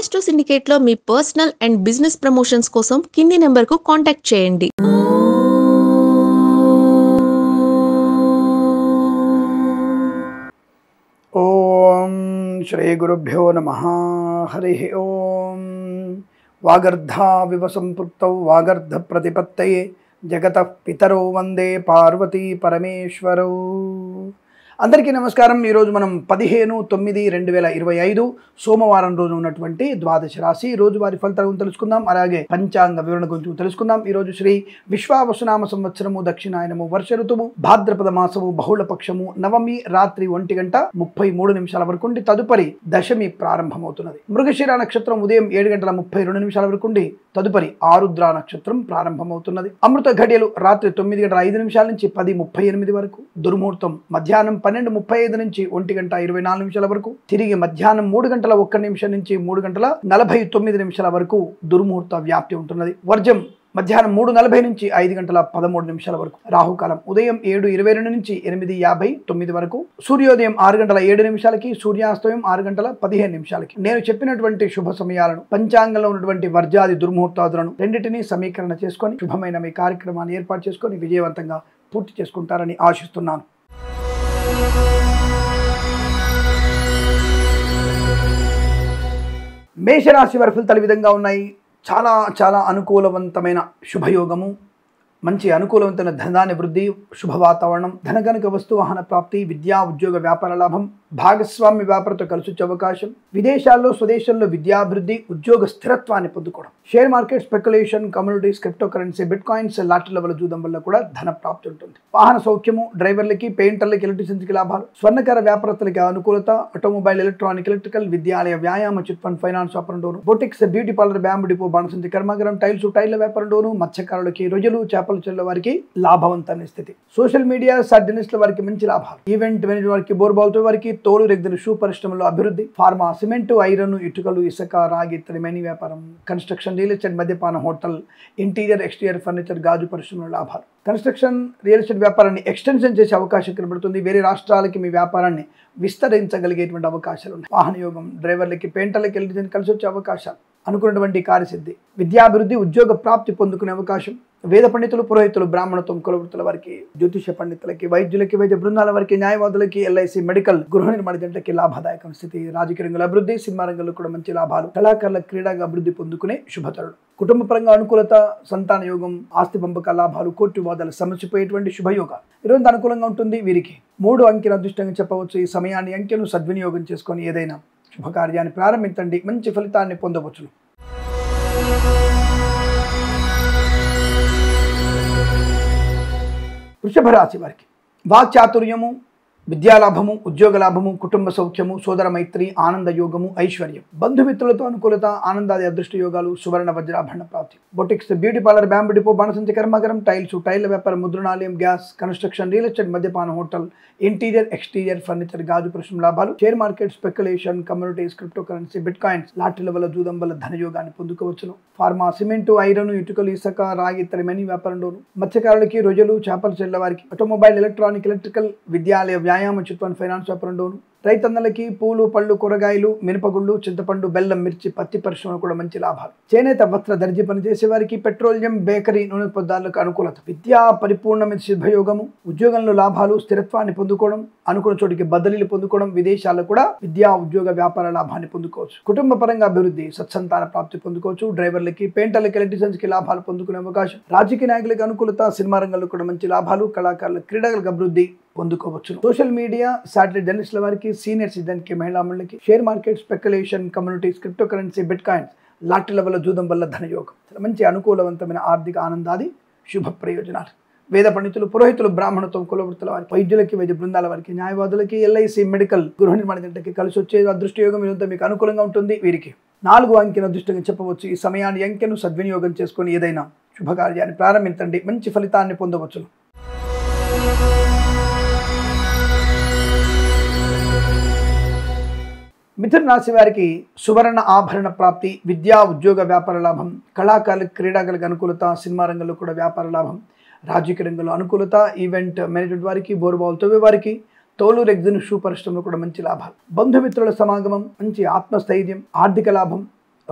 Astro సిండికేట్లో మీ personal and business promotions కోసం కింది నెంబర్కు కాంటాక్ట్ చేయండి. ఓం శ్రీ గురుభ్యో నమః. హరి ఓం. వాగర్ధావివ సంపృక్తౌ వాగర్ధ ప్రతిపత్తయే జగతః పితరౌ వందే పార్వతీ పరమేశ్వరౌ. అందరికీ నమస్కారం. ఈరోజు మనం 15/9/2025 సోమవారం రోజు ఉన్నటువంటి ద్వాదశ రాశి రోజువారి ఫలితాలను తెలుసుకుందాం. అలాగే పంచాంగ వివరణ గురించి తెలుసుకుందాం. ఈరోజు శ్రీ విశ్వావసునామ సంవత్సరము దక్షిణాయనము వర్ష ఋతువు భాద్రపద మాసము బహుళ పక్షము నవమి రాత్రి 1:33 వరకు ఉండి తదుపరి దశమి ప్రారంభమవుతున్నది. మృగశిర నక్షత్రం ఉదయం 7:32 వరకు ఉండి తదుపరి ఆరుద్ర నక్షత్రం ప్రారంభమవుతున్నది. అమృత ఘడియలు రాత్రి 9:05 నుంచి 10:38 వరకు. దుర్ముహూర్తం మధ్యాహ్నం 12:35 నుంచి 1:24 వరకు. తిరిగి మధ్యాహ్నం 3:01 నుంచి 3:49 వరకు దుర్ముహూర్త వ్యాప్తి ఉంటున్నది. వర్జం మధ్యాహ్నం 3:40 నుంచి 5:13 వరకు. రాహుకాలం ఉదయం 7:22 నుంచి 8:59 వరకు. సూర్యోదయం 6:07 సూర్యాస్తమయం 6:15. నేను చెప్పినటువంటి శుభ సమయాలను పంచాంగంలో ఉన్నటువంటి వర్జాది దుర్ముహూర్తాదులను రెండింటినీ సమీకరణ చేసుకొని శుభమైన మీ కార్యక్రమాన్ని ఏర్పాటు చేసుకొని విజయవంతంగా పూర్తి చేసుకుంటారని ఆశిస్తున్నాను. మేషరాశి వారి ఫలితాలు ఈ విధంగా ఉన్నాయి. చాలా చాలా అనుకూలవంతమైన శుభయోగము, మంచి అనుకూలవంతమైన ధనాన్ని వృద్ధి, శుభ వాతావరణం, ధనగనక వస్తు వాహన ప్రాప్తి, విద్యా ఉద్యోగ వ్యాపార లాభం, భాగస్వామ్య వ్యాపారంతో కలిసి వచ్చే అవకాశం, విదేశాల్లో స్వదేశంలో విద్యాభివృద్ధి, ఉద్యోగ స్థిరత్వాన్ని పొందుకోవడం, share market speculation, communities, crypto currency, bitcoins, లాటరీల వల్ల జూదం వల్ల కూడా ధన ప్రాప్తి ఉంటుంది. వాహన సౌఖ్యము, డ్రైవర్లకి, పెయింటర్లకి, ఎలక్ట్రీషియన్స్కి లాభాలు, స్వర్ణకార వ్యాపారస్తులకి అనుకూలత, ఆటోమొబైల్, ఎలక్ట్రానిక్, ఎలక్ట్రికల్, విద్యాలయ, వ్యాయామ, చిట్ ఫండ్, ఫైనాన్స్ వ్యాపారం డోను, boutiques, beauty parlour, bamboo depot, బాణసంచి కర్మాగారం, టైల్స్, టైర్ల వ్యాపారం డోను, మత్స్యకారులకి, రొయ్యలు, చేపల చెల్ల వారికి లాభవంతమైన స్థితి. సోషల్ మీడియా జర్నలిస్టుల వారికి మంచి లాభాలు. ఈవెంట్ మేనేజర్ వారికి, బోర్బాల్తో వారికి, తోలు రెగ్గిన షూ పరిశ్రమలో అభివృద్ధి, ఫార్మా, సిమెంటు, ఐరన్, ఇటుకలు, ఇసుక, రాగి, ఇత్తడి, మైనింగ్ వ్యాపారం, కన్స్ట్రక్షన్, రియల్ ఎస్టేట్, మద్యపాన, హోటల్, ఇంటీరియర్, ఎక్స్టీరియర్ ఫర్నిచర్, గాజు పరిశ్రమలో లాభాలు. కన్స్ట్రక్షన్, రియల్ ఎస్టేట్ వ్యాపారాన్ని ఎక్స్టెన్షన్ చేసే అవకాశం కనబడుతుంది. వేరే రాష్ట్రాలకి మీ వ్యాపారాన్ని విస్తరించగలిగేటువంటి అవకాశాలు ఉన్నాయి. వాహన యోగం, డ్రైవర్లకి, పెయింటర్లకి, ఎలక్ట్రీషియన్ కలిసి వచ్చే అవకాశాలు, అనుకున్నటువంటి కార్యసిద్ధి, విద్యాభివృద్ధి, ఉద్యోగ ప్రాప్తి పొందుకునే అవకాశం. వేద పండితులు, పురోహితులు, బ్రాహ్మణత్వం, కులవృత్తుల వారికి, జ్యోతిష పండితులకి, వైద్యులకి, వైద్య బృందాల వారికి, న్యాయవాదులకి, ఎల్ఐసి, మెడికల్, గృహ నిర్మాణ జంటకి లాభదాయకం స్థితి. రాజకీయ రంగంలో అభివృద్ధి, సినిమా రంగంలో కూడా మంచి లాభాలు, కళాకారుల క్రీడగా అభివృద్ధి పొందుకునే శుభతరుడు. కుటుంబ పరంగా అనుకూలత, సంతాన యోగం, ఆస్తి పంపక లాభాలు, కోర్టు వాదాలు సమసిపోయేటువంటి శుభయోగాలు. ఈరోజు అనుకూలంగా ఉంటుంది. వీరికి 3 అంకెల అదృష్టంగా చెప్పవచ్చు. ఈ సమయాన్ని అంకెను సద్వినియోగం చేసుకొని ఏదైనా శుభకార్యాన్ని ప్రారంభించండి, మంచి ఫలితాన్ని పొందవచ్చును. వృషభ రాశి వారికి వాక్చాతుర్యము, విద్యాలాభము, ఉద్యోగ లాభము, కుటుంబ సౌఖ్యము, సోదర మైత్రి, ఆనంద యోగము, ఐశ్వర్యం, బంధుమిత్రులతో అనుకూలత, ఆనందాది అదృష్ట యోగాలు, సువర్ణ వజ్రాభరణ ప్రాప్తి, boutiques, beauty parlour, bamboo depot, బాణసంచి కర్మాగారం, టైల్స్, టైర్ల వ్యాపారం, ముద్రణాలయం, గ్యాస్, కన్స్ట్రక్షన్, రియల్ ఎస్టేట్, మద్యపాన, హోటల్, ఇంటీరియర్, ఎక్స్టీరియర్ ఫర్నిచర్, గాజు పరిశ్రమ లాభాలు, share market speculation, communities, crypto currency, bitcoins, లాటరీల వల్ల జూదం వల్ల ధనయోగాన్ని పొందుకోవచ్చును. ఫార్మా, సిమెంటు, ఐరన్, ఇటుకలు, ఇసుక, రాగి, ఇత్తడి, మైనింగ్ వ్యాపారంలోను, మత్స్యకారులకి, రొయ్యలు, చేపల చెల్ల వారికి, ఆటోమొబైల్, ఎలక్ట్రానిక్, ఎలక్ట్రికల్, విద్యాలయ, వ్యాయామ, చిట్ ఫండ్, ఫైనాన్స్ వ్యాపారంలోను, రైతన్నలకి పూలు, పళ్ళు, కూరగాయలు, మినపగుళ్ళు, చింతపండు, బెల్లం, మిర్చి, పత్తి పరిశ్రమ కూడా మంచి లాభాలు. చేనేత, వస్త్ర, దర్జీ పనిచేసే వారికి, పెట్రోలియం, బేకరీ, నూనె పదార్థాలకు అనుకూలత. విద్యా పరిపూర్ణమైన శుభయోగము, ఉద్యోగంలో లాభాలు, స్థిరత్వాన్ని పొందుకోవడం, అనుకున్న చోటికి బదిలీలు పొందుకోవడం, విదేశాల్లో కూడా విద్యా ఉద్యోగ వ్యాపార లాభాన్ని పొందుకోవచ్చు. కుటుంబ పరంగా అభివృద్ధి, సత్సంతాన ప్రాప్తి పొందుకోవచ్చు. డ్రైవర్లకి, పెయింటర్లకి, ఎలక్ట్రీషియన్స్ కి లాభాలు పొందుకునే అవకాశం. రాజకీయ నాయకులకు అనుకూలత, సినిమా రంగంలో కూడా మంచి లాభాలు, కళాకారుల క్రీడలకు అభివృద్ధి పొందుకోవచ్చు. సోషల్ మీడియా శాటిలైట్ జర్నలిస్టుల వారికి, సీనియర్ సిటిజన్కి, మహిళా మండలికి, share market speculation, communities, crypto currency, bitcoins, లాటరీల వల్ల జూదం వల్ల ధనయోగం, మంచి అనుకూలవంతమైన ఆర్థిక ఆనందాది శుభ ప్రయోజనాలు. వేద పండితులు, పురోహితులు, బ్రాహ్మణత్వం, కులవృత్తుల వారికి, వైద్యులకి, వైద్య బృందాల వారికి, న్యాయవాదులకి, ఎల్ఐసి, మెడికల్, గృహ నిర్మాణ జంటకి కలిసి వచ్చే అదృష్ట యోగం ఇదంతా మీకు అనుకూలంగా ఉంటుంది. వీరికి 4 అంకెను అదృష్టంగా చెప్పవచ్చు. ఈ సమయాన్ని అంకెను సద్వినియోగం చేసుకొని ఏదైనా శుభకార్యాన్ని ప్రారంభించండి, మంచి ఫలితాన్ని పొందవచ్చును. మిథున రాశి వారికి సువర్ణ ఆభరణ ప్రాప్తి, విద్యా ఉద్యోగ వ్యాపార లాభం, కళాకారులకు, క్రీడాకారులకు అనుకూలత, సినిమా రంగంలో కూడా వ్యాపార లాభం, రాజకీయ రంగంలో అనుకూలత, ఈవెంట్ మేనేజ్మెంట్ వారికి, బోర్బాల్ తవ్వే వారికి, తోలు రెగ్జిన్ షూ పరిశ్రమలో కూడా మంచి లాభాలు. బంధుమిత్రుల సమాగమం, మంచి ఆత్మస్థైర్యం, ఆర్థిక లాభం,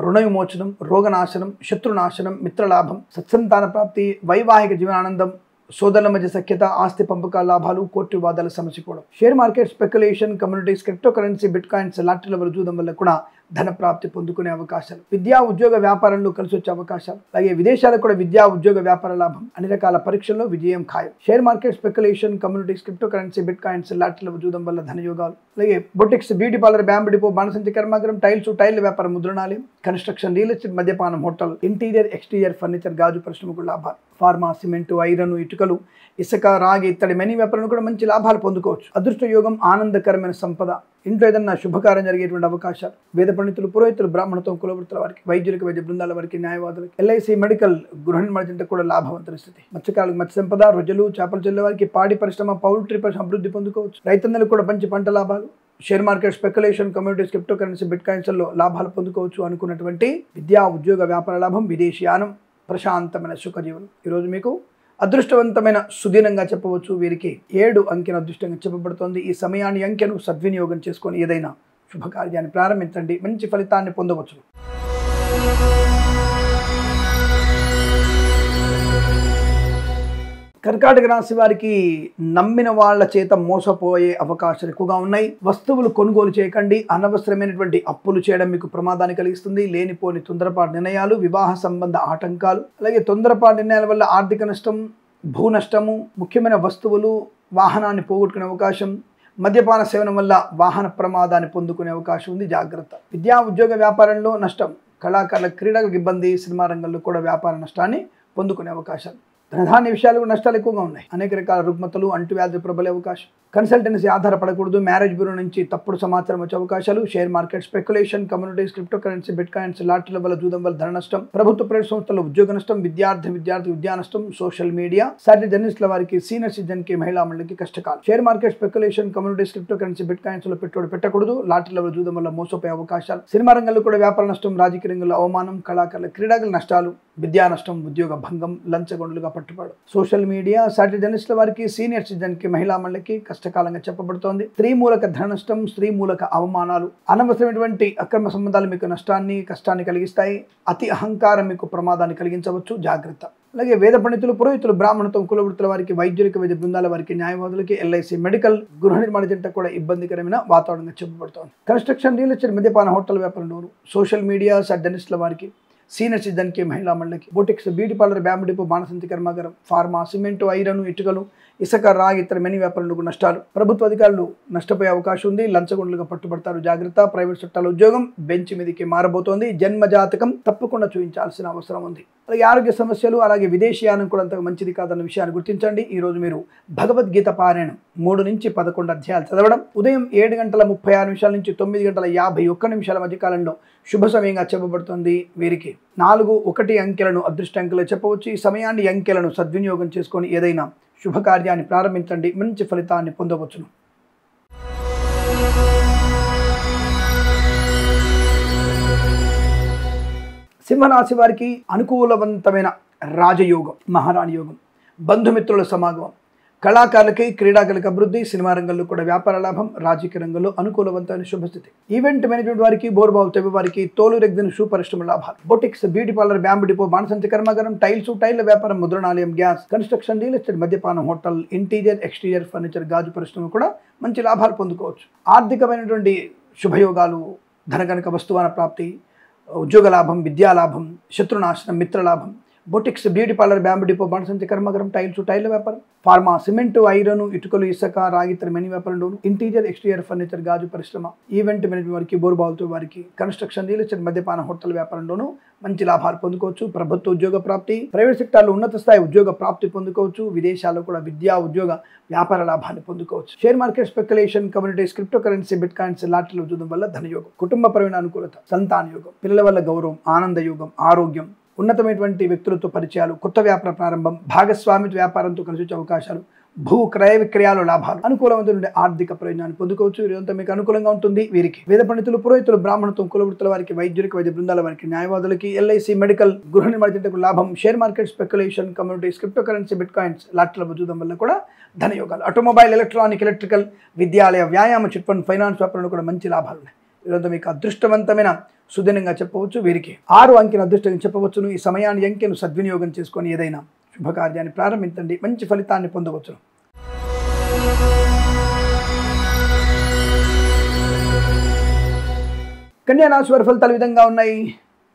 రుణ విమోచనం, రోగనాశనం, శత్రునాశనం, మిత్రలాభం, సత్సంతాన ప్రాప్తి, వైవాహిక జీవనానందం, సోదరుల మధ్య సఖ్యత, ఆస్తి పంపకాల లాభాలు, కోర్టు వివాదాల సమసిపోవడం. Share market speculation, communities, crypto currency, bitcoins, లాటరీల వల్ల జూదం వల్ల కూడా ధన ప్రాప్తి పొందుకునే అవకాశాలు, విద్యా ఉద్యోగ వ్యాపారంలో కలిసి వచ్చే అవకాశాలు, అలాగే విదేశాలకు కూడా విద్యా ఉద్యోగ వ్యాపార లాభం, అన్ని రకాల పరీక్షల్లో విజయం ఖాయం. Share market speculation, communities, crypto currency, bitcoins, లాటరీల వల్ల జూదం వల్ల ధనయోగాలు, అలాగే boutiques, beauty parlour, bamboo depot, బాణసంచి కర్మాగారం, టైల్ వ్యాపారం, ముద్రణాలయం, కన్స్ట్రక్షన్, రియల్ ఎస్టేట్, మద్యపానం, హోటల్, ఇంటీరియర్, ఎక్స్టీరియర్ ఫర్నిచర్, గాజు పరిశ్రమకు లాభాలు, ఫార్మా, సిమెంటు, ఐరన్, ఇటుకలు, ఇసుక, రాగి ఇత్తడి మెనీ వ్యాపారంలో కూడా మంచి లాభాలు పొందుకోవచ్చు. అదృష్ట యోగం, ఆనందకరమైన సంపద, ఇంట్లో ఏదన్నా శుభకార్యం జరిగేటువంటి అవకాశాలు, వేద పండితులు, పురోహితులు, బ్రాహ్మణత్వం, కులవృత్తుల వారికి, వైద్యులకు, వైద్య బృందాల వారికి, న్యాయవాదులకు, ఎల్ఐసి, మెడికల్, గృహ నిర్మాణ కూడా లాభవంతమైన స్థితి. మత్స్యకారులకు మత్స్య సంపద, రొయ్యలు, చేపలు చెల్లె వారికి, పాడి పరిశ్రమ, పౌల్ట్రీ పరిశ్రమ అభివృద్ధి పొందుకోవచ్చు. రైతన్నలకు కూడా మంచి పంట లాభాలు. Share market speculation, communities, crypto currency, బిట్ కాయిన్స్లో లాభాలు పొందుకోవచ్చు. అనుకున్నటువంటి విద్యా ఉద్యోగ వ్యాపార లాభం, విదేశీయానం, ప్రశాంతమైన సుఖజీవనం. ఈరోజు మీకు అదృష్టవంతమైన సుదినంగా చెప్పవచ్చు. వీరికి 7 అంకెను అదృష్టంగా చెప్పబడుతోంది. ఈ సమయాన్ని, అంకెను సద్వినియోగం చేసుకొని ఏదైనా శుభకార్యాన్ని ప్రారంభించండి, మంచి ఫలితాన్ని పొందవచ్చు. కర్కాటక రాశి వారికి నమ్మిన వాళ్ళ చేత మోసపోయే అవకాశాలు ఎక్కువగా ఉన్నాయి. వస్తువులు కొనుగోలు చేయకండి. అనవసరమైనటువంటి అప్పులు చేయడం మీకు ప్రమాదాన్ని కలిగిస్తుంది. లేనిపోని తొందరపాటు నిర్ణయాలు, వివాహ సంబంధ ఆటంకాలు, అలాగే తొందరపాటు నిర్ణయాల వల్ల ఆర్థిక నష్టం, భూ నష్టము, ముఖ్యమైన వస్తువులు, వాహనాన్ని పోగొట్టుకునే అవకాశం, మద్యపాన సేవనం వల్ల వాహన ప్రమాదాన్ని పొందుకునే అవకాశం ఉంది. జాగ్రత్త. విద్యా ఉద్యోగ వ్యాపారంలో నష్టం, కళాకారుల, క్రీడలకు ఇబ్బంది, సినిమా రంగంలో కూడా వ్యాపార నష్టాన్ని పొందుకునే అవకాశాలు. ధనధాన్య విషయాలు నష్టాలు ఎక్కువగా ఉన్నాయి. అనేక రకాల రుగ్మతలు, అంటువ్యాధులు ప్రబలే అవకాశం. కన్సల్టెన్సీ ఆధారపడకూడదు. మ్యారేజ్ బ్యూరో నుంచి తప్పుడు సమాచారం వచ్చే అవకాశాలు. Share market speculation, communities, crypto currency, bitcoins, లాటరీల వల్ల జూదం వల్ల ధన నష్టం, ప్రభుత్వ ప్రైవేట్ సంస్థల్లో ఉద్యోగ నష్టం, విద్యార్థి విద్యా నష్టం, సోషల్ మీడియా, సాటి జర్నలిస్టుల వారికి, సీనియర్ సిటిజన్ కి, మహిళా మండలికి కష్టకాలం. Share market speculation, communities, crypto currency, bit coins లో పెట్టుబడి పెట్టకూడదు. లాటరీల వల్ల జూదం వల్ల మోసపోయే అవకాశాలు. సినిమా రంగంలో కూడా వ్యాపార నష్టం, రాజకీయ రంగంలో అవమానం, కళాకారుల, క్రీడాకుల నష్టాలు, విద్యా నష్టం, ఉద్యోగ భంగం, లంచగొండలుగా పట్టుబడు. సోషల్ మీడియా, సాటి జర్నలిస్టుల వారికి, సీనియర్ సిటిజన్ కి, మహిళా మండలికి కష్టకాలంగా చెప్పబడుతోంది. స్త్రీ మూలక ధన నష్టం, స్త్రీ మూలక అవమానాలు, అనవసరమైనటువంటి అక్రమ సంబంధాలు మీకు నష్టాన్ని, కష్టాన్ని కలిగిస్తాయి. అతి అహంకారం మీకు ప్రమాదాన్ని కలిగించవచ్చు. జాగ్రత్త. అలాగే వేద పండితులు, పురోహితులు, బ్రాహ్మణత్వం, కులవృత్తుల వారికి, వైద్యులకు, వైద్య బృందాల వారికి, న్యాయవాదులకి, ఎల్ఐసి, మెడికల్, గృహ నిర్మాణ జంట కూడా ఇబ్బందికరమైన వాతావరణంగా చెప్పబడుతోంది. కన్స్ట్రక్షన్, రియల్ ఎస్టేట్, మద్యపాన, హోటల్ వ్యాపారంలోను, సోషల్ మీడియా, సాటి జర్నలిస్టుల వారికి, సీనియర్ సిటిజన్ కి, మహిళా మండలికి, boutiques, beauty parlour, bamboo depot, బాణసంచి కర్మాగారం, ఫార్మా, సిమెంటు, ఐరన్, ఇటుకలు, ఇసుక, రాగి ఇతర మెనీ వ్యాపారులకు నష్టాలు. ప్రభుత్వ అధికారులు నష్టపోయే అవకాశం ఉంది. లంచగొండలుగా పట్టుబడతారు. జాగ్రత్త. ప్రైవేట్ చట్టాల ఉద్యోగం బెంచ్ మీదకి మారబోతోంది. జన్మ జాతకం తప్పకుండా చూపించాల్సిన అవసరం ఉంది. అలాగే ఆరోగ్య సమస్యలు, అలాగే విదేశీయానం కూడా అంత మంచిది కాదన్న విషయాన్ని గుర్తించండి. ఈ రోజు మీరు భగవద్గీత పారాయణం 3 నుంచి 11 అధ్యాయాలు చదవడం, ఉదయం 7:36 నుంచి 9:51 మధ్య కాలంలో శుభ సమయంగా చెప్పబడుతుంది. వీరికి 4, 1 అంకెలను అదృష్ట అంకెలు చెప్పవచ్చు. ఈ సమయాన్ని, అంకెలను సద్వినియోగం చేసుకొని ఏదైనా శుభకార్యాన్ని ప్రారంభించండి, మంచి ఫలితాన్ని పొందవచ్చును. సింహరాశి వారికి అనుకూలవంతమైన రాజయోగం, మహారాణి యోగం, బంధుమిత్రుల సమాగమం, కళాకారులకి, క్రీడాకులకు అభివృద్ధి, సినిమా రంగంలో కూడా వ్యాపార లాభం, రాజకీయ రంగంలో అనుకూలవంతమైన శుభస్థితి. ఈవెంట్ మేనేజ్మెంట్ వారికి, బోర్బావు తెవ్వ వారికి, తోలు రెగ్జిన్ షూ పరిశ్రమ లాభాలు. Boutiques, beauty parlour, bamboo depot, బాణసంచి కర్మాగారం, టైల్ వ్యాపారం, ముద్రణాలయం, గ్యాస్, కన్స్ట్రక్షన్, రియల్ ఎస్టేట్, మద్యపానం, హోటల్, ఇంటీరియర్, ఎక్స్టీరియర్ ఫర్నిచర్, గాజు పరిశ్రమ కూడా మంచి లాభాలు పొందుకోవచ్చు. ఆర్థికమైనటువంటి శుభయోగాలు, ధనగనక వస్తువాన ప్రాప్తి, ఉద్యోగ లాభం, విద్యా లాభం, శత్రునాశనం, మిత్రలాభం. Boutiques, beauty parlour, bamboo depot, బాణసంచి కర్మాగారం, టైల్ వ్యాపారం, ఫార్మా, సిమెంటు, ఐరన్, ఇటుకలు, ఇసుక, రాగి ఇతర మెనీ వ్యాపారంలోను, ఇంటీరియర్, ఎక్స్టీరియర్ ఫర్నిచర్, గాజు పరిశ్రమ, ఈవెంట్ మేనేజ్మెంట్ వారికి, బోరుబావులతో వారికి, కన్స్ట్రక్షన్, రియల్ ఎస్టేట్, మద్యపాన, హోటల్ వ్యాపారంలోనూ మంచి లాభాలు పొందుకోవచ్చు. ప్రభుత్వ ఉద్యోగ ప్రాప్తి, ప్రైవేట్ సెక్టార్లో ఉన్నత స్థాయి ఉద్యోగ ప్రాప్తి పొందుకోవచ్చు. విదేశాల్లో కూడా విద్యా ఉద్యోగ వ్యాపార లాభాన్ని పొందుకోవచ్చు. Share market speculation, communities, crypto currency, bitcoins, లాటరీల జూదం వల్ల ధనయోగం, కుటుంబపరమైన అనుకూలత, సంతాన యోగం, పిల్లల వల్ల గౌరవం, ఆనంద యోగం, ఆరోగ్యం, ఉన్నతమైనటువంటి వ్యక్తులతో పరిచయాలు, కొత్త వ్యాపార ప్రారంభం, భాగస్వామిత్వ వ్యాపారంతో కలిసి వచ్చే అవకాశాలు, భూ క్రయ విక్రయాలు లాభాలు, అనుకూలమైన ఆర్థిక ప్రయోజనాన్ని పొందుకోవచ్చు. ఇదంతా మీకు అనుకూలంగా ఉంటుంది. వీరికి వేద పండితులు, పురోహితులు, బ్రాహ్మణత్వం, కులవృత్తుల వారికి, వైద్యులకు, వైద్య బృందాల వారికి, న్యాయవాదులకి, ఎల్ఐసి, మెడికల్, గృహ నిర్మాణ జంటకు లాభం. Share market speculation, communities, crypto currency, bitcoins, లాటరీల జూదం వల్ల కూడా ధనయోగాలు. ఆటోమొబైల్, ఎలక్ట్రానిక్, ఎలక్ట్రికల్, విద్యాలయ, వ్యాయామ, చిట్ ఫండ్, ఫైనాన్స్ వ్యాపారంలో కూడా మంచి లాభాలు ఉన్నాయి. ఇదంతా మీకు అదృష్టవంతమైన సుదినంగా చెప్పవచ్చు. వీరికి 6 అంకెను అదృష్టంగా చెప్పవచ్చును. ఈ సమయాన్ని అంకెను సద్వినియోగం చేసుకొని ఏదైనా శుభకార్యాన్ని ప్రారంభించండి, మంచి ఫలితాన్ని పొందవచ్చును. కన్యా రాశి వారి ఫలితాలు విధంగా ఉన్నాయి.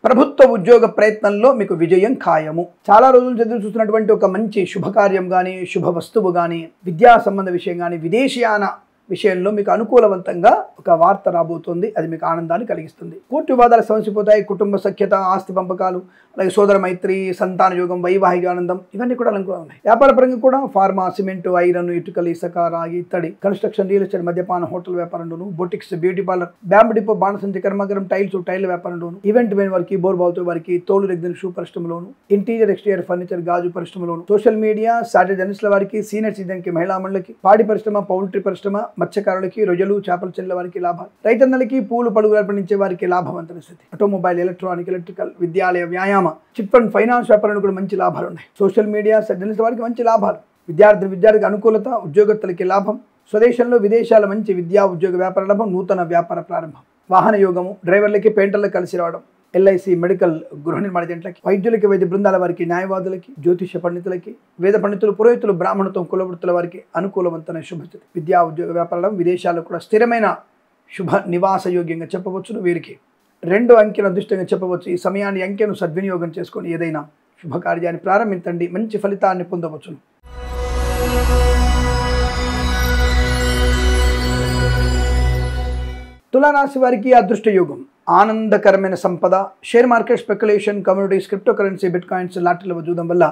ప్రభుత్వ ఉద్యోగ ప్రయత్నంలో మీకు విజయం ఖాయము. చాలా రోజులు చదువు చూస్తున్నటువంటి ఒక మంచి శుభకార్యం కానీ, శుభ వస్తువు కానీ, విద్యా సంబంధ విషయం కానీ, విదేశీయాన విషయంలో మీకు అనుకూలవంతంగా ఒక వార్త రాబోతుంది. అది మీకు ఆనందాన్ని కలిగిస్తుంది. కోర్టు వివాదాలు సమసిపోతాయి. కుటుంబ సఖ్యత, ఆస్తి పంపకాలు, అలాగే సోదర మైత్రి, సంతాన యోగం, వైవాహిక ఆనందం ఇవన్నీ కూడా అనుకూలంగా ఉన్నాయి. వ్యాపార పరంగా కూడా ఫార్మా, సిమెంట్, ఐరన్, ఇటుకలు, ఇసుక, రాగి, ఇత్తడి, కన్స్ట్రక్షన్, రియల్ ఎస్టేట్, మద్యపాన, హోటల్ వ్యాపారంలోను, boutiques, beauty parlour, bamboo depot, బాణసంచి కర్మాగారం, టైల్ వ్యాపారంలోను, ఈవెంట్ మెయిన్ వారికి, బోర్ బావుతో వారికి, తోలు రెగ్జిన్ షూ పరిశ్రమలోను, ఇంటీరియర్ ఎక్స్టీరియర్ ఫర్నిచర్, గాజు పరిశ్రమలోను, సోషల్ మీడియా, సాటర్డే జర్నలిస్టుల వారికి, సీనియర్ సిటిజన్ కి, మహిళా మండలికి, పాడి పరిశ్రమ, పౌల్ట్రీ పరిశ్రమ, మత్స్యకారులకి, రొయ్యలు, చేపల చెల్లెల వారికి లాభాలు, రైతన్నలకి, పూలు పడుగు పండించే వారికి లాభవంతమైన స్థితి, ఆటోమొబైల్, ఎలక్ట్రానిక్, ఎలక్ట్రికల్, విద్యాలయ, వ్యాయామ, చిట్ ఫండ్, ఫైనాన్స్ వ్యాపారంలో కూడా మంచి లాభాలు ఉన్నాయి. సోషల్ మీడియా, జర్నలిస్ట్ వారికి మంచి లాభాలు, విద్యార్థికి అనుకూలత, ఉద్యోగస్తులకి లాభం, స్వదేశంలో విదేశాల మంచి విద్యా ఉద్యోగ వ్యాపార లాభం, నూతన వ్యాపార ప్రారంభం, వాహన యోగము, డ్రైవర్లకి, పెయింటర్లకు కలిసి రావడం, ఎల్ఐసి, మెడికల్, గృహ నిర్మాణ జంటలకి, వైద్యులకి, వైద్య బృందాల వారికి, న్యాయవాదులకి, జ్యోతిష పండితులకి, వేద పండితులు, పురోహితులు, బ్రాహ్మణత్వం, కులవృత్తుల వారికి అనుకూలవంతమైన శుభస్థితి. విద్యా ఉద్యోగ వ్యాపారం, విదేశాల్లో కూడా స్థిరమైన శుభ నివాస యోగ్యంగా చెప్పవచ్చును. వీరికి 2 అంకెను అదృష్టంగా చెప్పవచ్చు. ఈ సమయాన్ని అంకెను సద్వినియోగం చేసుకొని ఏదైనా శుభకార్యాన్ని ప్రారంభించండి, మంచి ఫలితాన్ని పొందవచ్చును. తులారాశి వారికి అదృష్ట యోగం, ఆనందకరమైన సంపద, share market, speculation, communities, crypto currency, bitcoins, లాటరీల చూడడం వల్ల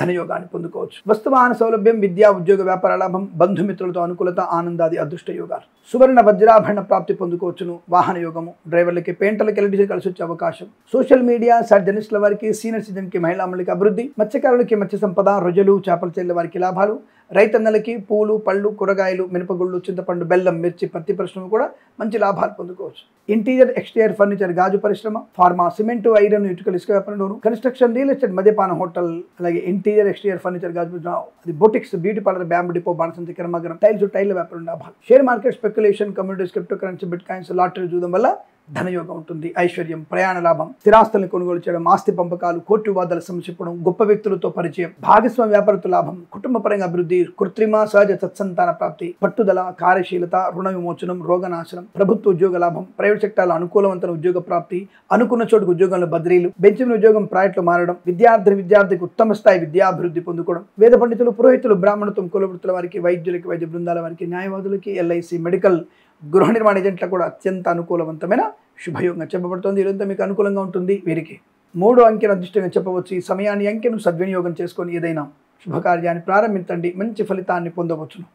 ధనయోగాన్ని పొందుకోవచ్చు. వస్తువాహన సౌలభ్యం, విద్యా ఉద్యోగ వ్యాపార లాభం, బంధుమిత్రులతో అనుకూలత, ఆనందాది అదృష్ట యోగాలు, సువర్ణ వజ్రాభరణ ప్రాప్తి పొందుకోవచ్చును. వాహన యోగము, డ్రైవర్లకి, పెయింటర్లకి, ఎలక్ట్రీషియన్ కలిసి వచ్చే అవకాశం, సోషల్ మీడియా, జర్నలిస్టుల వారికి, సీనియర్ సిటిజన్ కి, మహిళా మండలికి అభివృద్ధి, మత్స్యకారులకి మత్స్య సంపద, రొయ్యలు, చేపల చెల్లెల వారికి లాభాలు, రైతన్నలకి పూలు, పళ్ళు, కూరగాయలు, మినపగుళ్ళు, చింతపండు, బెల్లం, మిర్చి, పత్తి పరిశ్రమ కూడా మంచి లాభాలు పొందుకోవచ్చు. ఇంటీరియర్ ఎక్స్టీరియర్ ఫర్నిచర్, గాజు పరిశ్రమ, ఫార్మా, సిమెంట్, ఐరన్, ఇటుకలు, ఇసుక వ్యాపారంలోను, కన్స్ట్రక్షన్, రియల్ ఎస్టేట్, మద్యపాన, హోటల్, అలాగే ఇంటీరియర్ ఎక్స్టీరియర్ ఫర్నిచర్, గాజు, అది boutiques, beauty parlour, bamboo depot, బాణసంచి కర్మాగారం, టైల్ వ్యాపారం లాభాలు, share market, speculation, communities, crypto currency, bitcoins, lottery చూడడం వల్ల ధనయోగం ఉంటుంది. ఐశ్వర్యం, ప్రయాణ లాభం, స్థిరాస్తులను కొనుగోలు చేయడం, ఆస్తి పంపకాలు, కోర్టు వివాదాలు సమసిపోవడం, గొప్ప వ్యక్తులతో పరిచయం, భాగస్వామ్య వ్యాపారతో లాభం, కుటుంబ పరంగా అభివృద్ధి, కృత్రిమ సహజ సత్సంతాన ప్రాప్తి, పట్టుదల, కార్యశీలత, రుణ విమోచనం, రోగనాశనం, ప్రభుత్వ ఉద్యోగ లాభం, ప్రైవేట్ సెక్టార్లో అనుకూలవంతమైన ఉద్యోగ ప్రాప్తి, అనుకున్న చోటుకు ఉద్యోగంలో బదిలీలు, బెంచిన ఉద్యోగం ప్రాజెక్టులో మారడం, విద్యార్థికి ఉత్తమ స్థాయి విద్యాభివృద్ధి పొందుకోవడం, వేద పండితులు, పురోహితులు, బ్రాహ్మణత్వం, కులవృత్తుల వారికి, వైద్యులకి, వైద్య బృందాల వారికి, న్యాయవాదులకి, ఎల్ఐసి, మెడికల్, గృహ నిర్మాణ ఏజెంట్లకు కూడా అత్యంత అనుకూలవంతమైన శుభయోగంగా చెప్పబడుతుంది. ఇదంతా మీకు అనుకూలంగా ఉంటుంది. వీరికి 3 అంకెను అదృష్టంగా చెప్పవచ్చు. ఈ సమయాన్ని అంకెను సద్వినియోగం చేసుకొని ఏదైనా శుభకార్యాన్ని ప్రారంభించండి, మంచి ఫలితాన్ని పొందవచ్చును.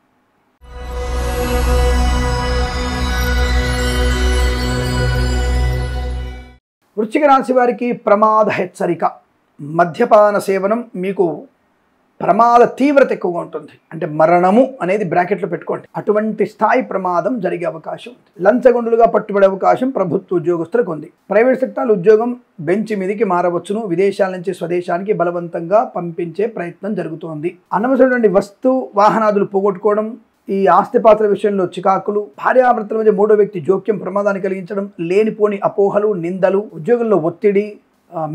వృశ్చిక రాశి వారికి ప్రమాద హెచ్చరిక, మద్యపాన సేవనం మీకు ప్రమాద తీవ్రత ఎక్కువగా ఉంటుంది. అంటే మరణము అనేది బ్రాకెట్లో పెట్టుకోండి. అటువంటి స్థాయి ప్రమాదం జరిగే అవకాశం ఉంది. లంచగొండులుగా పట్టుబడే అవకాశం ప్రభుత్వ ఉద్యోగస్తులకు ఉంది. ప్రైవేట్ సెక్టార్లో ఉద్యోగం బెంచ్ మీదికి మారవచ్చును. విదేశాల నుంచి స్వదేశానికి బలవంతంగా పంపించే ప్రయత్నం జరుగుతోంది. అనవసరమైన వస్తు వాహనాదులు పోగొట్టుకోవడం, ఈ ఆస్తిపాత్ర విషయంలో చికాకులు, భార్యాభర్తల మధ్య 3వ వ్యక్తి జోక్యం ప్రమాదాన్ని కలిగించడం, లేనిపోని అపోహలు, నిందలు, ఉద్యోగంలో ఒత్తిడి,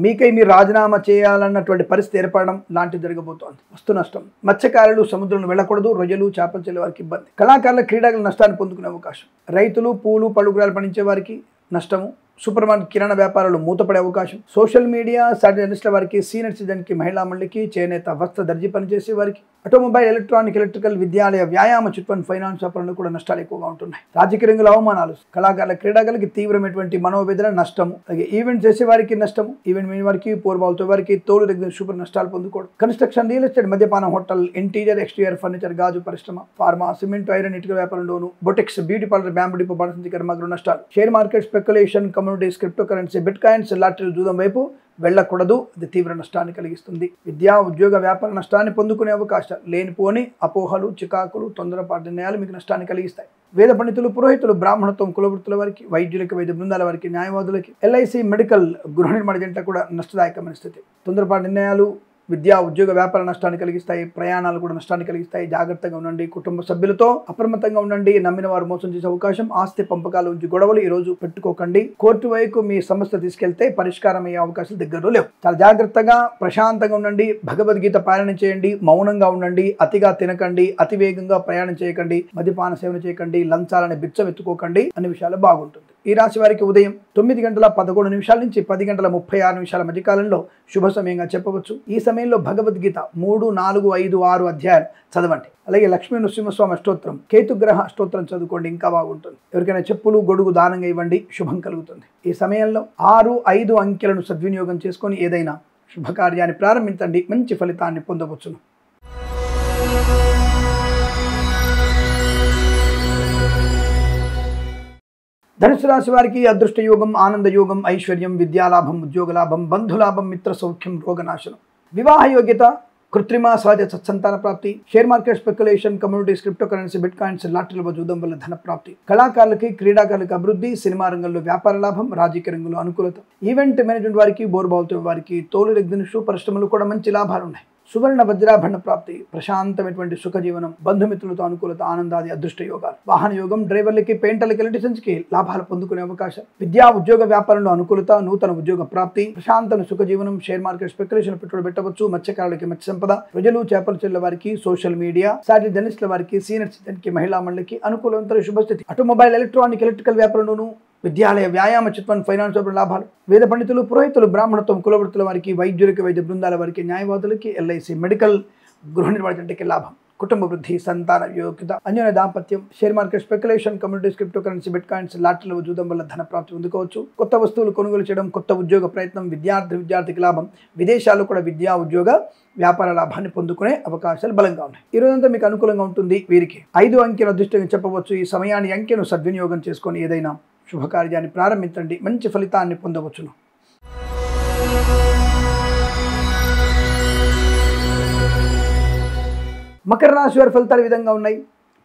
మీకై మీరు రాజీనామా చేయాలన్నటువంటి పరిస్థితి ఏర్పడడం లాంటివి జరగబోతోంది. వస్తు నష్టం, మత్స్యకారులు సముద్రంలో వెళ్ళకూడదు, రొయ్యలు, చేపల చెల్లె వారికి ఇబ్బంది, కళాకారుల, క్రీడాకుల నష్టాన్ని పొందుకునే అవకాశం, రైతులు, పూలు, పళ్ళుగురాలు పండించే వారికి నష్టము, సూపర్ మార్కెట్, కిరాణా వ్యాపారాలు మూతపడే అవకాశం, సోషల్ మీడియా, జర్నలిస్టుల వారికి, సీనియర్ సిటిజన్కి, మహిళా మండలికి, చేనేత, వస్త్ర, దర్జీ పనిచేసే వారికి, ఆటోమొబైల్, ఎలక్ట్రానిక్, ఎలక్ట్రికల్, విద్యాలయ, వ్యాయామ, చిట్ ఫండ్, ఫైనాన్స్ వ్యాపారంలో కూడా నష్టాలు ఎక్కువగా ఉంటున్నాయి. రాజకీయ రంగంలో అవమానాలు, కళాకారుల, క్రీడాకారులకి తీవ్రమైనటువంటి మనోవేదన, నష్టము, అలాగే ఈవెంట్ చేసే వారికి నష్టము, ఈవెంట్ మెయిన్ వారికి, పూర్వబావుతో వారికి, తోలు రెగ్జిన్ సూపర్ నష్టాలు పొందుకోవడం, కన్స్ట్రక్షన్, రియల్ ఎస్టేట్, మద్యపాన, హోటల్, ఇంటీరియర్ ఎక్స్టీరియర్ ఫర్నిచర్, గాజు పరిశ్రమ, ఫార్మా, సిమెంట్, ఐరన్, ఇటుక వ్యాపారంలోను, boutiques, beauty parlour, bamboo depot, బాణసంచి కర్మాగారం నష్టాలు, share market, speculation, communities, crypto currency, bitcoins, lottery జూదం వైపు వెళ్ళకూడదు. అది తీవ్ర నష్టాన్ని కలిగిస్తుంది. విద్యా ఉద్యోగ వ్యాపార నష్టాన్ని పొందుకునే అవకాశాలు, లేనిపోని అపోహలు, చికాకులు, తొందరపాటు నిర్ణయాలు మీకు నష్టాన్ని కలిగిస్తాయి. వేద పండితులు, పురోహితులు, బ్రాహ్మణత్వం, కులవృత్తుల వారికి, వైద్యులకి, వైద్య బృందాల వారికి, న్యాయవాదులకి, ఎల్ఐసి, మెడికల్, గృహ నిర్మాణ జంట కూడా నష్టదాయకమైన స్థితి. తొందరపాటు నిర్ణయాలు, విద్యా ఉద్యోగ వ్యాపార నష్టాన్ని కలిగిస్తాయి. ప్రయాణాలు కూడా నష్టాన్ని కలిగిస్తాయి. జాగ్రత్తగా ఉండండి. కుటుంబ సభ్యులతో అప్రమత్తంగా ఉండండి. నమ్మిన వారు మోసం చేసే అవకాశం. ఆస్తి పంపకాల నుంచి గొడవలు ఈ రోజు పెట్టుకోకండి. కోర్టు వైపు మీ సమస్య తీసుకెళ్తే పరిష్కారం అయ్యే అవకాశాలు దగ్గరలో లేవు. చాలా జాగ్రత్తగా ప్రశాంతంగా ఉండండి. భగవద్గీత పారాయణ చేయండి. మౌనంగా ఉండండి. అతిగా తినకండి. అతి వేగంగా ప్రయాణం చేయకండి. మద్యపాన సేవన చేయకండి. లంచాలని బిచ్చం ఎత్తుకోకండి. అన్ని విషయాలు బాగుంటుంది. ఈ రాశి వారికి ఉదయం 9:11 నుంచి 10:36 మధ్య కాలంలో శుభ సమయంగా చెప్పవచ్చు. ఈ సమయంలో భగవద్గీత 3, 4, 5, 6 అధ్యాయాలు చదవండి. అలాగే లక్ష్మీ నృసింహస్వామి అష్టోత్తరం, కేతుగ్రహ అష్టోత్తరం చదువుకోండి. ఇంకా బాగుంటుంది. ఎవరికైనా చెప్పులు గొడుగు దానంగా ఇవ్వండి. శుభం కలుగుతుంది. ఈ సమయంలో 6, 5 అంకెలను సద్వినియోగం చేసుకొని ఏదైనా శుభకార్యాన్ని ప్రారంభించండి. మంచి ఫలితాన్ని పొందవచ్చును. ధనుసు రాశి వారికి అదృష్ట యోగం, ఆనంద యోగం, ఐశ్వర్యం, విద్యాలాభం, ఉద్యోగ లాభం, బంధులాభం, మిత్ర సౌఖ్యం, రోగనాశనం. వివాహ యోగ్యత, కృత్రిమ సహజ సత్సంతాన ప్రాప్తి, share market speculation, communities, crypto currency, bitcoins, లాటరీలో చూడడం వల్ల ధన ప్రాప్తి. కళాకారులకి, క్రీడాకారులకు అభివృద్ధి, సినిమా రంగంలో వ్యాపార లాభం, రాజకీయ రంగంలో అనుకూలత. ఈవెంట్ మేనేజ్మెంట్ వారికి, బోర్బావుతో వారికి, తోలు రెగ్జిన్ పరిశ్రమలు కూడా మంచి లాభాలు ఉన్నాయి. సువర్ణ వజ్రాభరణ ప్రాప్తి, ప్రశాంతమైనటువంటి సుఖజీవనం, బంధుమిత్రులతో అనుకూలత, ఆనందాది అదృష్ట యోగాలు. వాహన యోగం, డ్రైవర్లకి, పెయింటర్లకి, ఎలక్ట్రీషియన్స్కి లాభాలు పొందుకునే అవకాశం. విద్యా ఉద్యోగ వ్యాపారంలో అనుకూలత, నూతన ఉద్యోగ ప్రాప్తి, ప్రశాంతమైన సుఖజీవనం. షేర్ మార్కెట్ స్పెక్యులేషన్ పెట్టుబడి పెట్టవచ్చు. మత్స్యకారులకి మత్స్య సంపద, ప్రజలు, చేపల చెల్ల వారికి, సోషల్ మీడియా, సాటి జర్నలిస్టుల వారికి, సీనియర్ సిటిజన్కి, మహిళా మండలికి అనుకూలవంతమైన శుభస్థితి. ఆటోమొబైల్, ఎలక్ట్రానిక్, ఎలక్ట్రికల్ వ్యాపారంలోనూ, విద్యాలయ, వ్యాయామ, చిత్వన్, ఫైనాన్స్ లాభాలు. వేద పండితులు, పురోహితులు, బ్రాహ్మణత్వం, కులవృత్తుల వారికి, వైద్యులకి, వైద్య బృందాల వారికి, న్యాయవాదులకి, ఎల్ఐసి, మెడికల్, గృహ నిర్మాణ జంటకి లాభం. కుటుంబ వృద్ధి, సంతాన యోగ్యత, అన్యోన్య దాంపత్యం. Share market speculation, communities, crypto currency, bitcoins, లాటరీలో చూడడం వల్ల ధన ప్రాప్తి పొందుకోవచ్చు. కొత్త వస్తువులు కొనుగోలు చేయడం, కొత్త ఉద్యోగ ప్రయత్నం, విద్యార్థికి లాభం. విదేశాల్లో కూడా విద్యా ఉద్యోగ వ్యాపార లాభాన్ని పొందుకునే అవకాశాలు బలంగా ఉన్నాయి. ఈ రోజంతా మీకు అనుకూలంగా ఉంటుంది. వీరికి 5 అంకెను అదృష్టంగా చెప్పవచ్చు. ఈ సమయాన్ని అంకెను సద్వినియోగం చేసుకొని ఏదైనా శుభకార్యాన్ని ప్రారంభించండి. మంచి ఫలితాన్ని పొందవచ్చును. మకర రాశి వారి ఫలితాలు ఈ విధంగా ఉన్నాయి.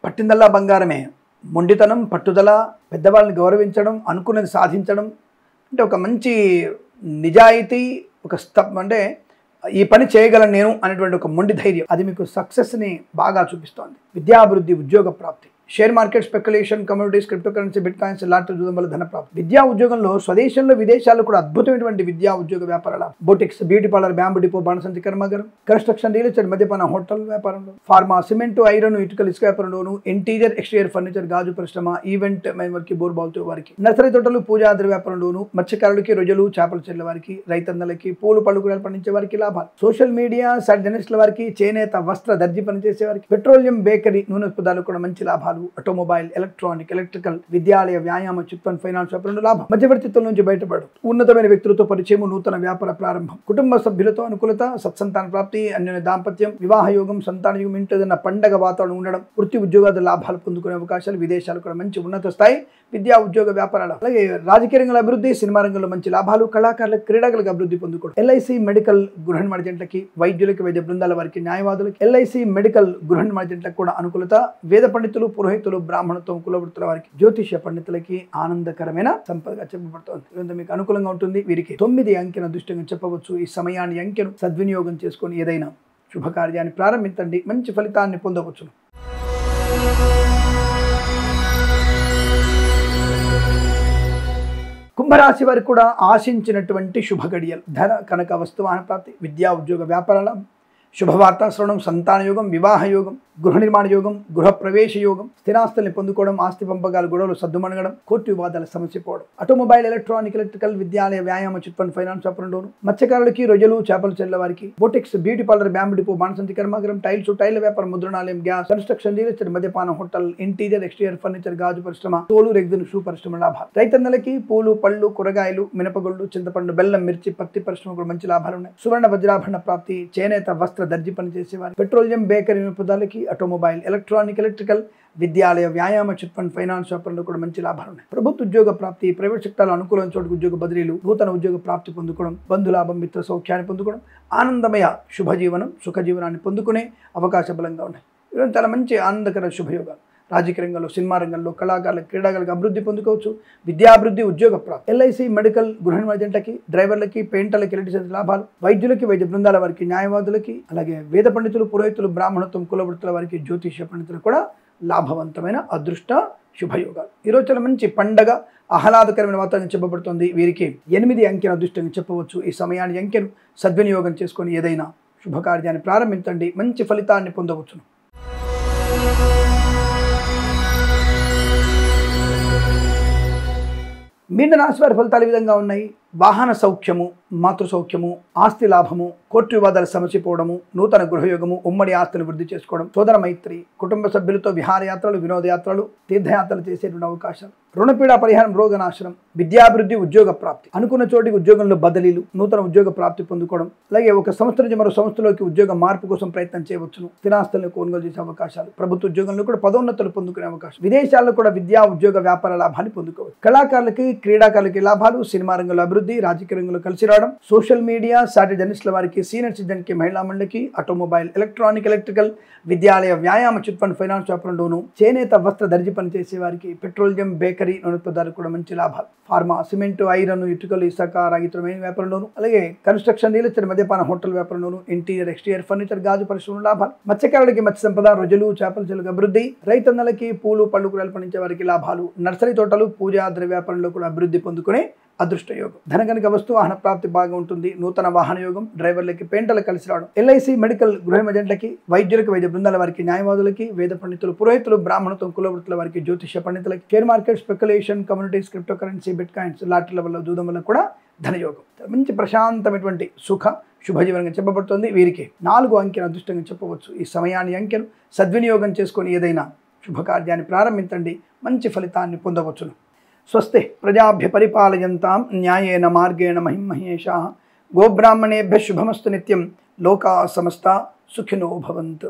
పట్టిందల్లా బంగారమే. మొండితనం, పట్టుదల, పెద్దవాళ్ళని గౌరవించడం, అనుకున్నది సాధించడం, అంటే ఒక మంచి నిజాయితీ, ఒక అంటే ఈ పని చేయగలను నేను అనేటువంటి ఒక మొండి ధైర్యం, అది మీకు సక్సెస్ని బాగా చూపిస్తోంది. విద్యాభివృద్ధి, ఉద్యోగ ప్రాప్తి. Share market speculation, communities, crypto currency, bitcoins, lottery చూడడం వల్ల ధన ప్రాప్తి. విద్యా ఉద్యోగంలో స్వదేశంలో, విదేశాల్లో కూడా అద్భుతమైనటువంటి విద్యా ఉద్యోగ వ్యాపారాలు. Boutiques, beauty parlour, bamboo depot, బాణసంచి కర్మాగారం, కన్స్ట్రక్షన్, రియల్ ఎస్టేట్, మద్యపాన, హోటల్ వ్యాపారంలో, ఫార్మా, సిమెంట్, ఐరన్, ఇటుకలు, ఇసుక వ్యాపారంలోను, ఇంటీరియర్, ఎక్స్టీరియర్ ఫర్నిచర్, గాజు పరిశ్రమ, ఈవెంట్ మేనేజ్మెంట్కి, బోర్బావుతో వారికి, నర్సరీ తోటలు, పూజాద్రి వ్యాపారంలోను, మత్స్యకారులకి, రొయ్యలు, చేపల చెల్ల వారికి, రైతన్నలకి, పూలు పళ్ళు కూరలు పండించే వారికి లాభాలు. సోషల్ మీడియా, సైడ్ జర్నలిస్టుల వారికి, చేనేత, వస్త్ర, దర్జీ పనిచేసే వారికి, పెట్రోలియం, బేకరీ, నూనె పదార్థాలు కూడా మంచి లాభాలు. ఆటోమొబైల్, ఎలక్ట్రానిక్, ఎలక్ట్రికల్, విద్యాలయ, వ్యాయామ, చిత్వన్, ఫైనాన్స్ వ్యాపారంలో లాభం. మధ్యవర్తిత్వం నుంచి బయటపడు. ఉన్నతమైన వ్యక్తులతో పరిచయం, నూతన వ్యాపార ప్రారంభం. కుటుంబ సభ్యులతో అనుకూలత, సత్సంతాన ప్రాప్తి, అన్యోన్య దాంపత్యం, వివాహ యోగం, సంతాన యోగం, ఇంట్లో ఏదైనా పండగ వాతావరణం ఉండడం, వృత్తి ఉద్యోగాల లాభాలు పొందుకునే అవకాశాలు. విదేశాలు కూడా మంచి ఉన్నత స్థాయి విద్యా ఉద్యోగ వ్యాపారాలు. అలాగే రాజకీయ రంగంలో అభివృద్ధి, సినిమా రంగంలో మంచి లాభాలు. కళాకారులకు, క్రీడాకులకు అభివృద్ధి పొందుకోవడం. ఎల్ఐసి, మెడికల్, గృహ నిర్మాణ జంటలకి, వైద్యులకి, వైద్య బృందాల వారికి, న్యాయవాదులకి, ఎల్ఐసి, మెడికల్, గృహ నిర్మాణ జంటలకు కూడా అనుకూలత. వేద పండితులు, పురోహితులు, బ్రాహ్మణత్వం, కులవృత్తుల వారికి, జ్యోతిష్య పండితులకి ఆనందకరమైన సంపదగా చెప్పబడుతోంది. ఇదంతా మీకు అనుకూలంగా ఉంటుంది. వీరికి 9 అంకెను అదృష్టంగా చెప్పవచ్చు. ఈ సమయాన్ని, అంకెను సద్వినియోగం చేసుకొని ఏదైనా శుభకార్యాన్ని ప్రారంభించండి. మంచి ఫలితాన్ని పొందవచ్చు. కుంభరాశి వారికి కూడా ఆశించినటువంటి శుభ గడియలు. ధన, కనక, వస్తువాహన ప్రాప్తి, విద్యా ఉద్యోగ వ్యాపారాల శుభవార్తా శ్రవణం, సంతాన యోగం, వివాహ యోగం, గృహ నిర్మాణ యోగం, గృహ ప్రవేశ యోగం, స్థిరాస్తుల్ని పొందుకోవడం, ఆస్తి పంపకాలు, గొడవలు సద్దుమణగడం, కోర్టు వివాదాల సమస్య పోవడం. ఆటోమొబైల్, ఎలక్ట్రానిక్, ఎలక్ట్రికల్, విద్యాలయ, వ్యాయామ, చిత్వన్, ఫైనాన్స్ వ్యాపారంలోను, మత్స్యకారులకి, రొయ్యలు, చేపల చెల్ల వారికి, boutiques, beauty parlour, bamboo depot, బాణసంచి కర్మాగారం, టైల్స్, టైల్ వ్యాపారం, ముద్రణాలయం, గ్యాస్, కన్స్ట్రక్షన్, రియల్ ఎస్టేట్, మద్యపాన, హోటల్, ఇంటీరియర్, ఎక్స్టీరియర్ ఫర్నిచర్, గాజు పరిశ్రమ, తోలు రెగ్జిన్ పరిశ్రమ లాభాలు. రైతన్నలకి పూలు, పళ్ళు, కూరగాయలు, మినపగుళ్ళు, చింతపండు, బెల్లం, మిర్చి, పత్తి పరిశ్రమ కూడా మంచి లాభాలు ఉన్నాయి. సువర్ణ వజ్రాభరణ ప్రాప్తి, చేనేత, వస్త్ర, దర్జీ పనిచేసే వారి, పెట్రోలియం, బేకరీ పదార్థాలకి, ఆటోమొబైల్, ఎలక్ట్రానిక్, ఎలక్ట్రికల్, విద్యాలయ, వ్యాయామ, చిట్ఫండ్, ఫైనాన్స్ వ్యాపారంలో కూడా మంచి లాభాలు ఉన్నాయి. ప్రభుత్వ ఉద్యోగ ప్రాప్తి, ప్రైవేట్ సెక్టార్లో అనుకూలమైన చోటుకు ఉద్యోగ బదిలీలు, నూతన ఉద్యోగ ప్రాప్తి పొందుకోవడం, బంధులాభం, మిత్ర సౌఖ్యాన్ని పొందుకోవడం, ఆనందమయ శుభజీవనం, సుఖజీవనాన్ని పొందుకునే అవకాశ బలంగా ఉన్నాయి. ఇవన్నీ చాలా మంచి ఆనందకర శుభయోగాలు. రాజకీయ రంగంలో, సినిమా రంగంలో, కళాకారులకు, క్రీడాకారులకు అభివృద్ధి పొందుకోవచ్చు. విద్యాభివృద్ధి, ఉద్యోగ ప్రాప్తి. ఎల్ఐసి, మెడికల్, గృహ నిర్మాణాలకి, డ్రైవర్లకి, పెయింటర్లకి, ఎలక్ట్రిసిటీ లాభాలు. వైద్యులకి, వైద్య బృందాల వారికి, న్యాయవాదులకి, అలాగే వేద పండితులు, పురోహితులు, బ్రాహ్మణత్వం, కులవృత్తుల వారికి, జ్యోతిష్య పండితులు కూడా లాభవంతమైన అదృష్ట శుభయోగాలు. ఈరోజు చాలా మంచి పండగ, ఆహ్లాదకరమైన వాతావరణం చెప్పబడుతుంది. వీరికి 8 అంకెను అదృష్టంగా చెప్పవచ్చు. ఈ సమయాన్ని అంకెను సద్వినియోగం చేసుకొని ఏదైనా శుభకార్యాన్ని ప్రారంభించండి, మంచి ఫలితాన్ని పొందవచ్చును. మీన రాశి వారి ఫలితాలు ఈ విధంగా ఉన్నాయి. వాహన సౌఖ్యము, మాతృ సౌఖ్యము, ఆస్తి లాభము, కోర్టు వివాదాలు సమసిపోవడము, నూతన గృహయోగము, ఉమ్మడి ఆస్తిని వృద్ధి చేసుకోవడం, సోదర మైత్రి, కుటుంబ సభ్యులతో విహారయాత్రలు, వినోదయాత్రలు, తీర్థయాత్రలు చేసేటువంటి అవకాశాలు, రుణపీడ పరిహారం, రోగనాశనం, విద్యాభివృద్ధి, ఉద్యోగ ప్రాప్తి, అనుకున్న చోటికి ఉద్యోగంలో బదిలీలు, నూతన ఉద్యోగ ప్రాప్తి పొందుకోవడం, అలాగే ఒక సంస్థ నుంచి మరో సంస్థలోకి ఉద్యోగ మార్పు కోసం ప్రయత్నం చేయవచ్చును. స్థిరాస్తులను కొనుగోలు చేసే అవకాశాలు, ప్రభుత్వ ఉద్యోగంలో కూడా పదోన్నతులు పొందుకునే అవకాశం, విదేశాల్లో కూడా విద్యా ఉద్యోగ వ్యాపార లాభాన్ని పొందుకోవచ్చు. కళాకారులకి, క్రీడాకారులకి లాభాలు, సినిమా రంగంలో అభివృద్ధి, రాజకీయ రంగంలో కలిసి రావడం, సోషల్ మీడియా, సాటి జర్నలిస్టుల వారికి, సీనియర్ సిటిజన్కి, మహిళా మండలికి, ఆటోమొబైల్, ఎలక్ట్రానిక్, ఎలక్ట్రికల్, విద్యాలయ, వ్యాయామ, చిట్ ఫండ్, ఫైనాన్స్ వ్యాపారంలోను, చేనేత, వస్త్ర, దర్జీ పని చేసే వారికి, పెట్రోలియం, బేకరీ, నూనెపదార్థాలు కూడా మంచి లాభాలు, ఫార్మా, సిమెంటు, ఐరన్, ఇటుకలు, ఇసుక, రాగితమైన వ్యాపారంలోను, అలాగే కన్స్ట్రక్షన్, రియల్ ఎస్టేట్, మద్యపాన, హోటల్ వ్యాపారంలోను, ఇంటీరియర్, ఎక్స్టీరియర్, ఫర్నిచర్, గాజు పరిశ్రమలు లాభాలు, మత్స్యకారులకి మత్స్య సంపద, రొయ్యలు, చేపల చెలుగు అభివృద్ధి, రైతన్నలకి పూలు, పళ్ళు, కూరలు పండించే వారికి లాభాలు, నర్సరీ తోటలు, పూజా ద్రవ్య వ్యాపారంలో కూడా అభివృద్ధి పొందుకునే అదృష్ట యోగం. ధనగణిక వస్తు వాహన ప్రాప్తి బాగా ఉంటుంది. నూతన వాహన యోగం, డ్రైవర్లకి, పెయింటర్లకు కలిసి రావడం, ఎల్ఐసి, మెడికల్, గృహ ఏజెంట్లకి, వైద్యులకు, వైద్య బృందాల వారికి, న్యాయవాదులకి, వేద పండితులు, పురోహితులు, బ్రాహ్మణత్వం, కులవృత్తుల వారికి, జ్యోతిష్య పండితులకి, share market, speculation, communities, crypto currency, bitcoins, లాటరీల వల్ల, జూదం వల్ల కూడా ధనయోగం. మంచి ప్రశాంతమైనటువంటి సుఖ శుభజీవనంగా చెప్పబడుతుంది. వీరికి 4 అంకెను అదృష్టంగా చెప్పవచ్చు. ఈ సమయాన్ని అంకెను సద్వినియోగం చేసుకొని ఏదైనా శుభకార్యాన్ని ప్రారంభించండి, మంచి ఫలితాన్ని పొందవచ్చును. స్వస్తి ప్రజాభ్య పరిపాలయంతాం న్యాయేన మార్గేణ మహిమహేషాః. గోబ్రాహ్మణేభ్యః శుభమస్తు నిత్యం. లోకా సమస్తా సుఖినో భవంతు.